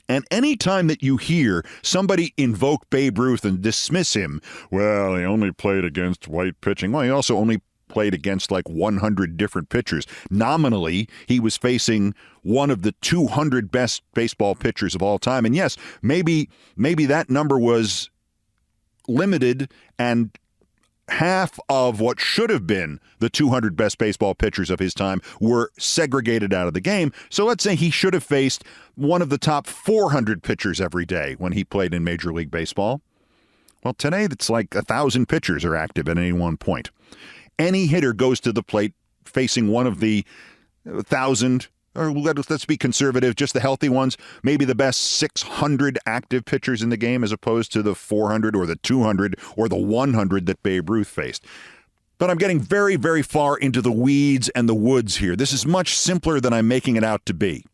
And any time that you hear somebody invoke Babe Ruth and dismiss him, well, he only played against white pitching. Well, he also only played against like 100 different pitchers. Nominally, he was facing one of the 200 best baseball pitchers of all time. And yes, maybe that number was limited, and half of what should have been the 200 best baseball pitchers of his time were segregated out of the game. So let's say he should have faced one of the top 400 pitchers every day when he played in Major League Baseball. Well, today it's like 1,000 pitchers are active at any one point. Any hitter goes to the plate facing one of the 1,000, or let's be conservative, just the healthy ones, maybe the best 600 active pitchers in the game as opposed to the 400 or the 200 or the 100 that Babe Ruth faced. But I'm getting very, very far into the weeds and the woods here. This is much simpler than I'm making it out to be.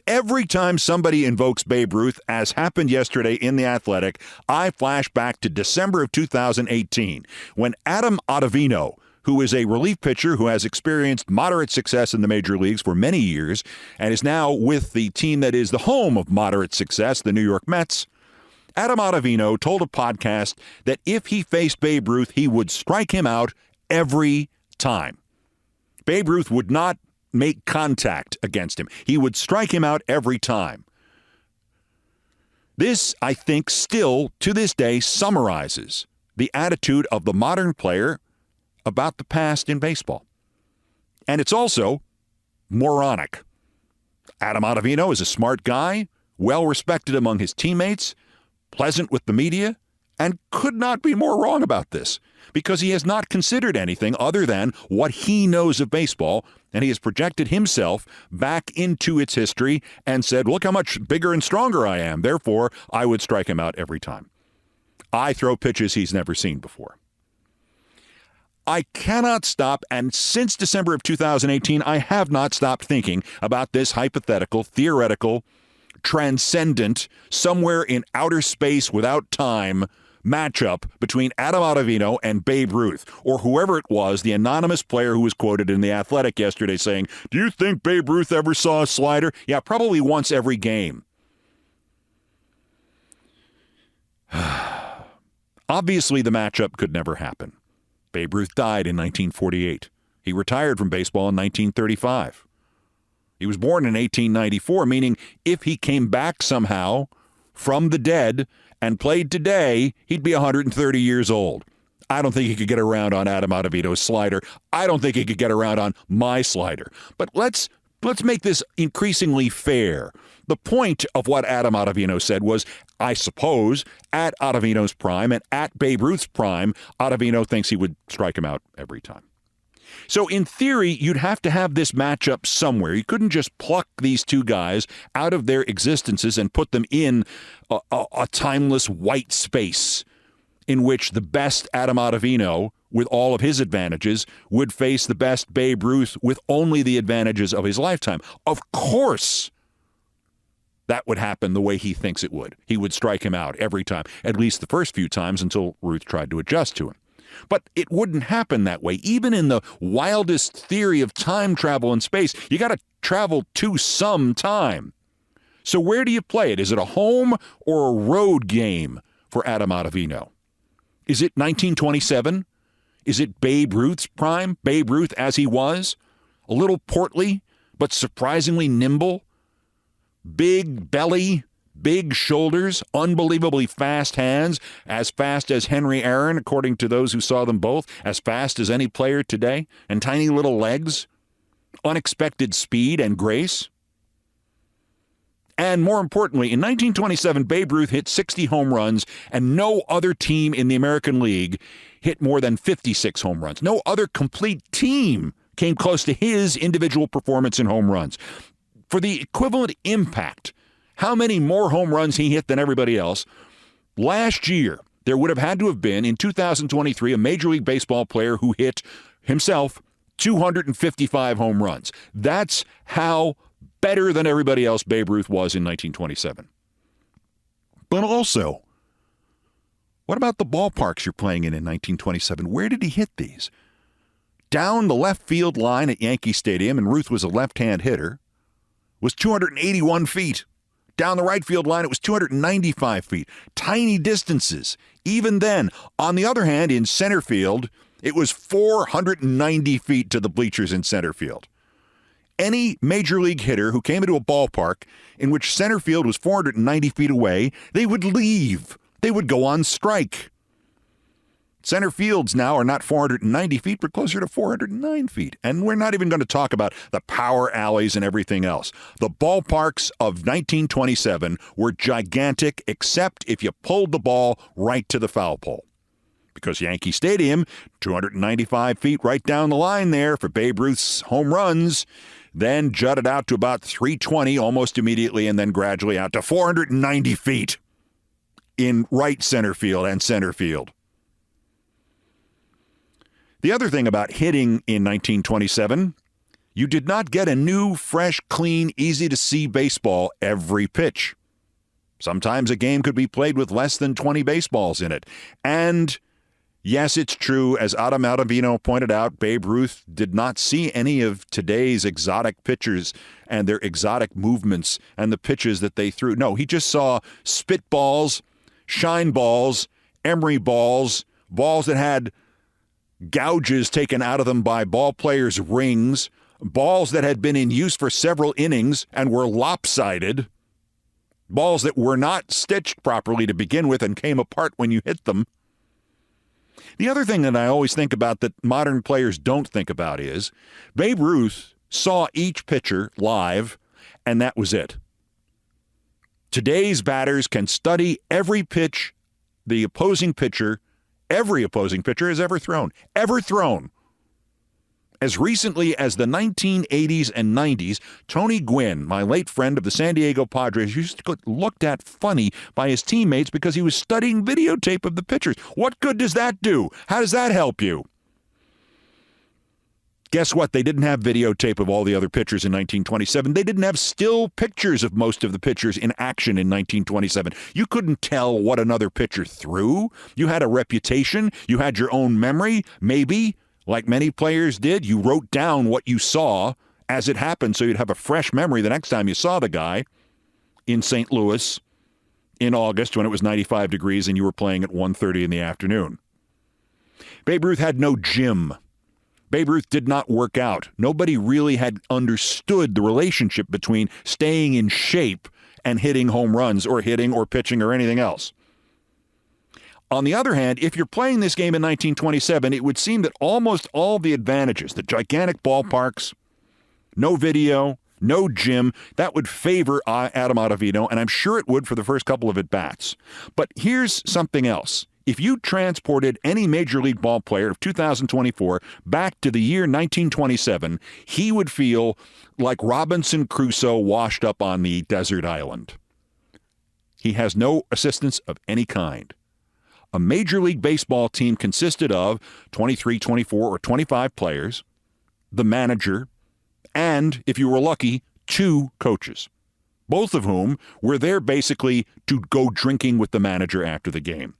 Every time somebody invokes Babe Ruth, as happened yesterday in The Athletic, I flash back to December of 2018 when Adam Ottavino, who is a relief pitcher who has experienced moderate success in the major leagues for many years and is now with the team that is the home of moderate success, the New York Mets. Adam Ottavino told a podcast that if he faced Babe Ruth, he would strike him out every time. Babe Ruth would not make contact against him. He would strike him out every time. This, I think, still to this day summarizes the attitude of the modern player about the past in baseball. And it's also moronic. Adam Ottavino is a smart guy, well respected among his teammates, pleasant with the media, and could not be more wrong about this because he has not considered anything other than what he knows of baseball, and he has projected himself back into its history and said, look how much bigger and stronger I am. Therefore, I would strike him out every time. I throw pitches he's never seen before. I cannot stop, and since December of 2018, I have not stopped thinking about this hypothetical, theoretical, transcendent, somewhere in outer space without time matchup between Adam Ottavino and Babe Ruth, or whoever it was, the anonymous player who was quoted in The Athletic yesterday saying, "Do you think Babe Ruth ever saw a slider?" Yeah, probably once every game. Obviously, the matchup could never happen. Babe Ruth died in 1948. He retired from baseball in 1935. He was born in 1894, meaning if he came back somehow from the dead and played today, he'd be 130 years old. I don't think he could get around on Adam Ottavino's slider. I don't think he could get around on my slider. But let's make this increasingly fair. The point of what Adam Ottavino said was, I suppose, at Ottavino's prime and at Babe Ruth's prime, Ottavino thinks he would strike him out every time. So in theory, you'd have to have this matchup somewhere. You couldn't just pluck these two guys out of their existences and put them in a timeless white space in which the best Adam Ottavino, with all of his advantages, would face the best Babe Ruth with only the advantages of his lifetime. Of course, that would happen the way he thinks it would. He would strike him out every time, at least the first few times until Ruth tried to adjust to him. But it wouldn't happen that way. Even in the wildest theory of time travel and space, you got to travel to some time. So where do you play it? Is it a home or a road game for Adam Ottavino? Is it 1927? Is it Babe Ruth's prime? Babe Ruth as he was? A little portly, but surprisingly nimble? Big belly, big shoulders, unbelievably fast hands, as fast as Henry Aaron, according to those who saw them both, as fast as any player today, and tiny little legs, unexpected speed and grace. And more importantly, in 1927, Babe Ruth hit 60 home runs, and no other team in the American League hit more than 56 home runs. No other complete team came close to his individual performance in home runs. For the equivalent impact, how many more home runs he hit than everybody else, last year there would have had to have been, in 2023, a Major League Baseball player who hit himself 255 home runs. That's how better than everybody else Babe Ruth was in 1927. But also, what about the ballparks you're playing in 1927? Where did he hit these? Down the left field line at Yankee Stadium, and Ruth was a left-hand hitter, was 281 feet. Down the right field line, it was 295 feet. Tiny distances. Even then, on the other hand, in center field, it was 490 feet to the bleachers in center field. Any major league hitter who came into a ballpark in which center field was 490 feet away, they would leave. They would go on strike. Center fields now are not 490 feet, but closer to 409 feet. And we're not even going to talk about the power alleys and everything else. The ballparks of 1927 were gigantic, except if you pulled the ball right to the foul pole. Because Yankee Stadium, 295 feet right down the line there for Babe Ruth's home runs, then jutted out to about 320 almost immediately, and then gradually out to 490 feet in right center field and center field. The other thing about hitting in 1927, you did not get a new, fresh, clean, easy-to-see baseball every pitch. Sometimes a game could be played with less than 20 baseballs in it. And yes, it's true, as Adam Ottavino pointed out, Babe Ruth did not see any of today's exotic pitchers and their exotic movements and the pitches that they threw. No, he just saw spitballs, shine balls, emery balls, balls that had gouges taken out of them by ball players' rings, balls that had been in use for several innings and were lopsided, balls that were not stitched properly to begin with and came apart when you hit them. The other thing that I always think about that modern players don't think about is Babe Ruth saw each pitcher live, and that was it. Today's batters can study every pitch the opposing pitcher, every opposing pitcher has ever thrown. As recently as the 1980s and 90s, Tony Gwynn, my late friend of the San Diego Padres, used to get looked at funny by his teammates because he was studying videotape of the pitchers. What good does that do? How does that help you? Guess what? They didn't have videotape of all the other pitchers in 1927. They didn't have still pictures of most of the pitchers in action in 1927. You couldn't tell what another pitcher threw. You had a reputation. You had your own memory, maybe. Like many players did, you wrote down what you saw as it happened so you'd have a fresh memory the next time you saw the guy in St. Louis in August when it was 95 degrees and you were playing at 1:30 in the afternoon. Babe Ruth had no gym. Babe Ruth did not work out. Nobody really had understood the relationship between staying in shape and hitting home runs or hitting or pitching or anything else. On the other hand, if you're playing this game in 1927, it would seem that almost all the advantages, the gigantic ballparks, no video, no gym, that would favor Adam Ottavino, and I'm sure it would for the first couple of at-bats. But here's something else. If you transported any Major League ball player of 2024 back to the year 1927, he would feel like Robinson Crusoe washed up on the desert island. He has no assistance of any kind. A Major League Baseball team consisted of 23, 24, or 25 players, the manager, and, if you were lucky, 2 coaches, both of whom were there basically to go drinking with the manager after the game.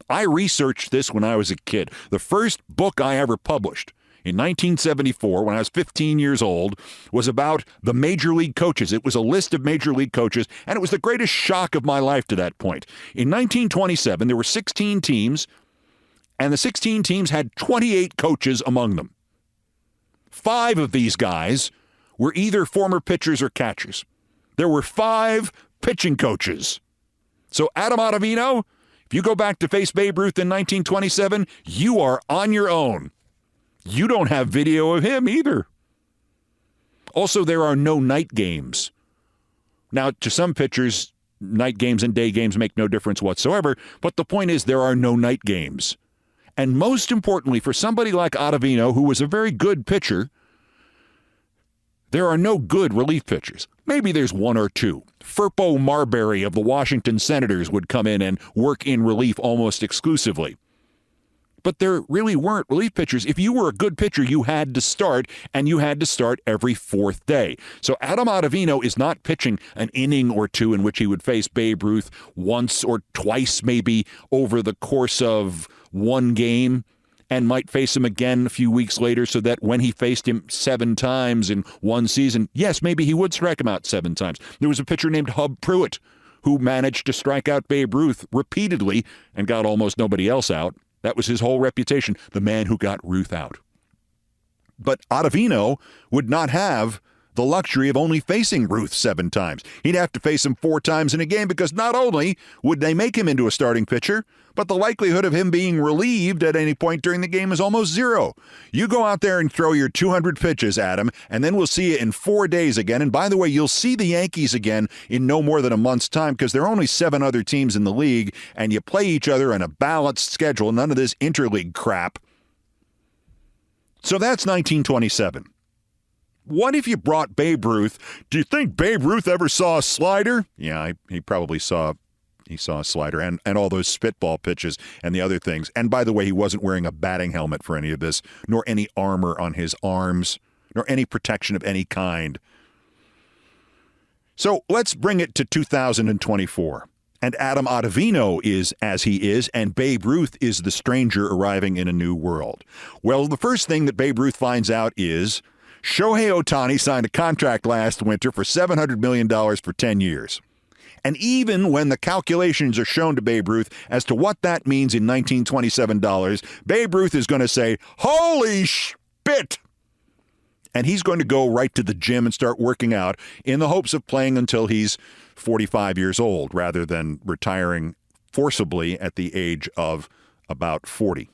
I researched this when I was a kid. The first book I ever published in 1974, when I was 15 years old, was about the Major League coaches. It was a list of Major League coaches, and it was the greatest shock of my life to that point. In 1927, there were 16 teams, and the 16 teams had 28 coaches among them. 5 of these guys were either former pitchers or catchers. There were 5 pitching coaches. So Adam Ottavino, if you go back to face Babe Ruth in 1927, you are on your own. You don't have video of him either. Also, there are no night games. Now, to some pitchers, night games and day games make no difference whatsoever, but the point is there are no night games. And most importantly, for somebody like Ottavino, who was a very good pitcher, there are no good relief pitchers. Maybe there's one or two. Furpo Marbury of the Washington Senators would come in and work in relief almost exclusively. But there really weren't relief pitchers. If you were a good pitcher, you had to start, and you had to start every fourth day. So Adam Ottavino is not pitching an inning or two in which he would face Babe Ruth once or twice maybe over the course of one game, and might face him again a few weeks later, so that when he faced him 7 times in one season, yes, maybe he would strike him out 7 times. There was a pitcher named Hub Pruitt who managed to strike out Babe Ruth repeatedly and got almost nobody else out. That was his whole reputation, the man who got Ruth out. But Ottavino would not have the luxury of only facing Ruth 7 times. He'd have to face him 4 times in a game, because not only would they make him into a starting pitcher, but the likelihood of him being relieved at any point during the game is almost zero. You go out there and throw your 200 pitches at him, and then we'll see you in 4 days again. And by the way, you'll see the Yankees again in no more than a month's time, because there are only 7 other teams in the league, and you play each other on a balanced schedule, none of this interleague crap. So that's 1927. What if you brought Babe Ruth? Do you think Babe Ruth ever saw a slider? Yeah, he probably saw a slider and all those spitball pitches and the other things. And by the way, he wasn't wearing a batting helmet for any of this, nor any armor on his arms, nor any protection of any kind. So let's bring it to 2024. And Adam Ottavino is as he is, and Babe Ruth is the stranger arriving in a new world. Well, the first thing that Babe Ruth finds out is Shohei Ohtani signed a contract last winter for $700 million for 10 years. And even when the calculations are shown to Babe Ruth as to what that means in 1927 dollars, Babe Ruth is going to say, "Holy spit!" And he's going to go right to the gym and start working out in the hopes of playing until he's 45 years old, rather than retiring forcibly at the age of about 40.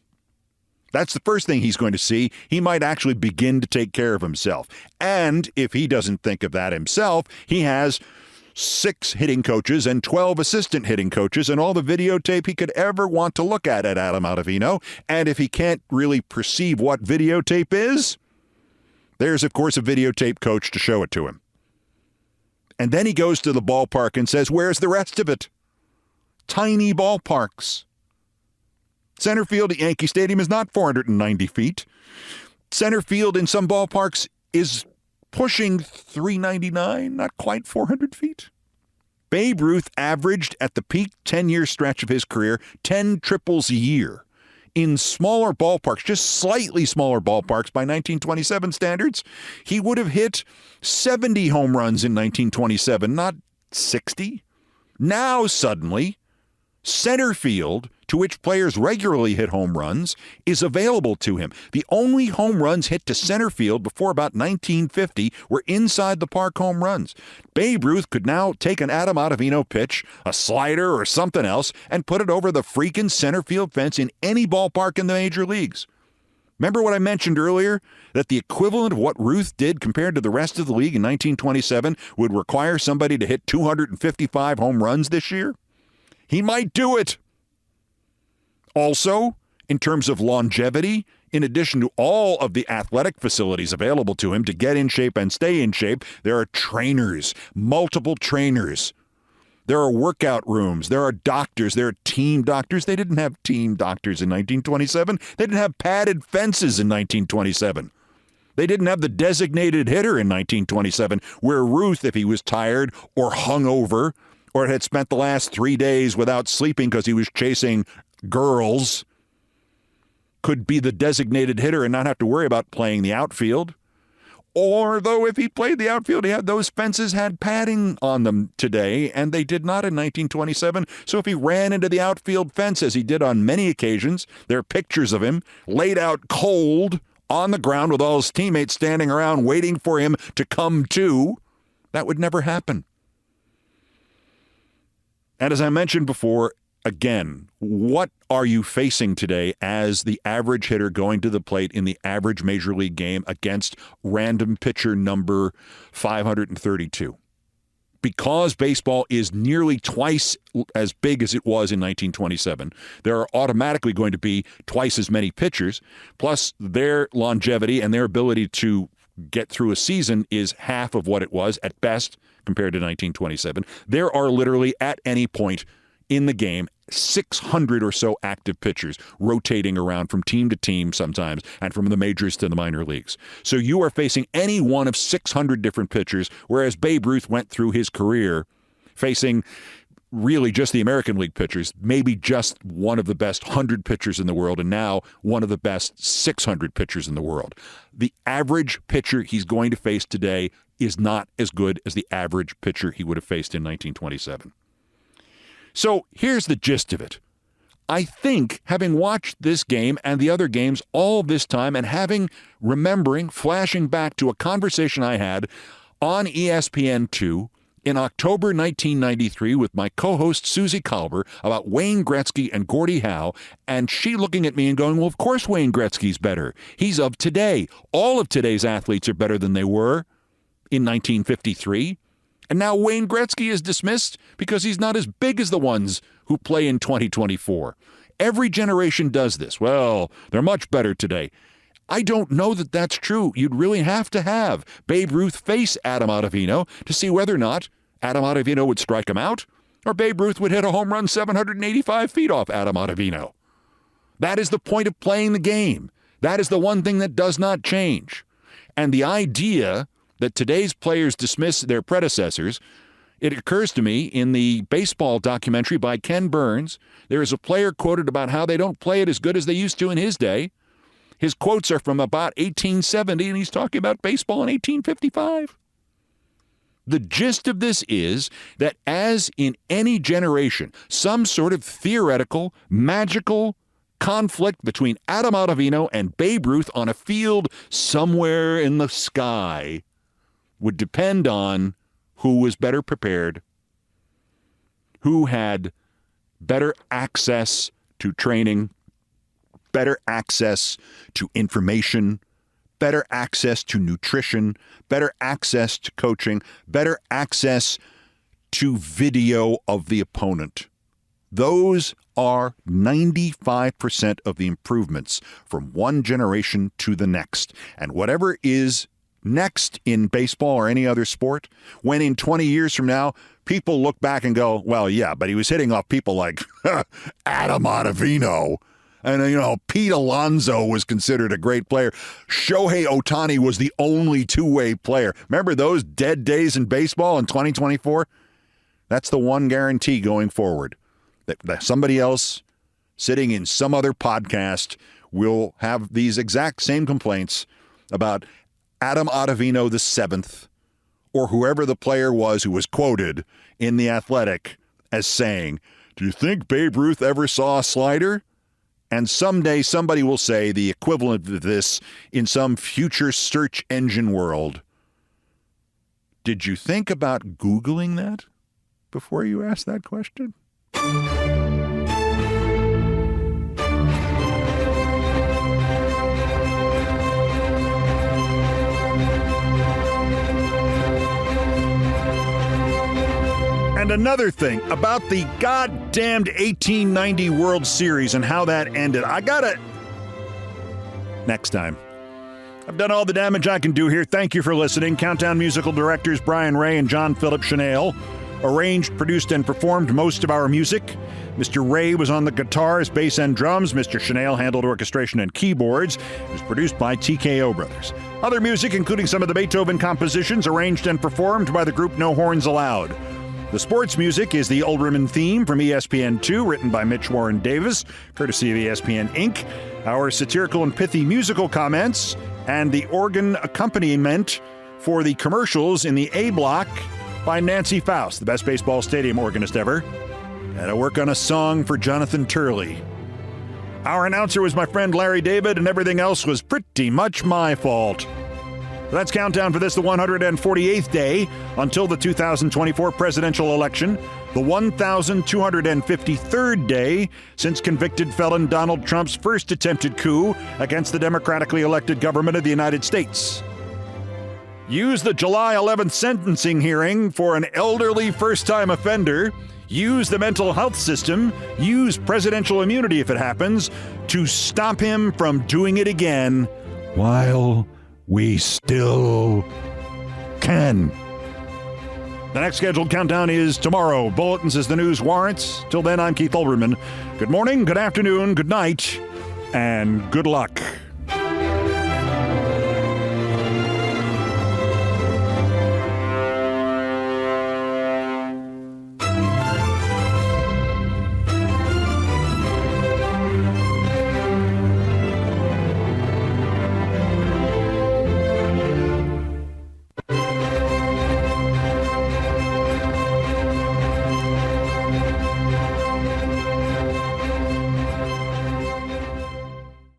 That's the first thing he's going to see. He might actually begin to take care of himself. And if he doesn't think of that himself, he has 6 hitting coaches and 12 assistant hitting coaches and all the videotape he could ever want to look at Adam Ottavino. And if he can't really perceive what videotape is, there's, of course, a videotape coach to show it to him. And then he goes to the ballpark and says, "Where's the rest of it?" Tiny ballparks. Center field at Yankee Stadium is not 490 feet. Center field in some ballparks is pushing 399, not quite 400 feet. Babe Ruth averaged at the peak 10-year stretch of his career 10 triples a year. In smaller ballparks, just slightly smaller ballparks by 1927 standards, he would have hit 70 home runs in 1927, not 60. Now, suddenly, center field, to which players regularly hit home runs, is available to him. The only home runs hit to center field before about 1950 were inside the park home runs. Babe Ruth could now take an Adam Ottavino pitch, a slider or something else, and put it over the freaking center field fence in any ballpark in the major leagues. Remember what I mentioned earlier? That the equivalent of what Ruth did compared to the rest of the league in 1927 would require somebody to hit 255 home runs this year? He might do it. Also, in terms of longevity, in addition to all of the athletic facilities available to him to get in shape and stay in shape, there are trainers, multiple trainers. There are workout rooms. There are doctors. There are team doctors. They didn't have team doctors in 1927. They didn't have padded fences in 1927. They didn't have the designated hitter in 1927, where Ruth, if he was tired or hungover, or had spent the last 3 days without sleeping because he was chasing girls, could be the designated hitter and not have to worry about playing the outfield. Or, though, if he played the outfield, those fences had padding on them today, and they did not in 1927. So if he ran into the outfield fence, as he did on many occasions, there are pictures of him laid out cold on the ground with all his teammates standing around waiting for him to come to. That would never happen. And as I mentioned before, again, what are you facing today as the average hitter going to the plate in the average Major League game against random pitcher number 532? Because baseball is nearly twice as big as it was in 1927, there are automatically going to be twice as many pitchers, plus their longevity and their ability to get through a season is half of what it was at best compared to 1927. There are literally at any point in the game 600 or so active pitchers rotating around from team to team sometimes and from the majors to the minor leagues. So you are facing any one of 600 different pitchers, whereas Babe Ruth went through his career facing really just the American League pitchers, maybe just one of the best 100 pitchers in the world, and now one of the best 600 pitchers in the world. The average pitcher he's going to face today is not as good as the average pitcher he would have faced in 1927. So here's the gist of it. I think, having watched this game and the other games all this time and flashing back to a conversation I had on ESPN2 in October 1993 with my co-host Susie Kalber about Wayne Gretzky and Gordie Howe, and she looking at me and going, well, of course Wayne Gretzky's better. He's of today. All of today's athletes are better than they were in 1953. And now Wayne Gretzky is dismissed because he's not as big as the ones who play in 2024. Every generation does this. Well, they're much better today. I don't know that that's true. You'd really have to have Babe Ruth face Adam Ottavino to see whether or not Adam Ottavino would strike him out or Babe Ruth would hit a home run 785 feet off Adam Ottavino. That is the point of playing the game. That is the one thing that does not change. And the idea that today's players dismiss their predecessors, it occurs to me in the baseball documentary by Ken Burns, there is a player quoted about how they don't play it as good as they used to in his day. His quotes are from about 1870, and he's talking about baseball in 1855. The gist of this is that as in any generation, some sort of theoretical, magical conflict between Adam Ottavino and Babe Ruth on a field somewhere in the sky would depend on who was better prepared, who had better access to training, better access to information, better access to nutrition, better access to coaching, better access to video of the opponent. Those are 95% of the improvements from one generation to the next. And whatever is next in baseball or any other sport, when in 20 years from now, people look back and go, well, yeah, but he was hitting off people like Adam Ottavino. And, Pete Alonso was considered a great player. Shohei Ohtani was the only two-way player. Remember those dead days in baseball in 2024? That's the one guarantee going forward, that somebody else sitting in some other podcast will have these exact same complaints about Adam Ottavino VII, or whoever the player was who was quoted in The Athletic as saying, do you think Babe Ruth ever saw a slider? And someday somebody will say the equivalent of this in some future search engine world. Did you think about Googling that before you asked that question? And another thing about the goddamned 1890 World Series and how that ended. Next time. I've done all the damage I can do here. Thank you for listening. Countdown musical directors Brian Ray and John Philip Chanel arranged, produced, and performed most of our music. Mr. Ray was on the guitars, bass, and drums. Mr. Chanel handled orchestration and keyboards. It was produced by TKO Brothers. Other music, including some of the Beethoven compositions, arranged and performed by the group No Horns Allowed. The sports music is the Olbermann theme from ESPN2, written by Mitch Warren Davis, courtesy of ESPN Inc. Our satirical and pithy musical comments and the organ accompaniment for the commercials in the A block by Nancy Faust, the best baseball stadium organist ever. Had to work on a song for Jonathan Turley. Our announcer was my friend Larry David, and everything else was pretty much my fault. That's countdown for this, the 148th day until the 2024 presidential election, the 1,253rd day since convicted felon Donald Trump's first attempted coup against the democratically elected government of the United States. Use the July 11th sentencing hearing for an elderly first-time offender. Use the mental health system. Use presidential immunity if it happens to stop him from doing it again while we still can. The next scheduled countdown is tomorrow. Bulletins as the news warrants. Till then, I'm Keith Olbermann. Good morning, good afternoon, good night, and good luck.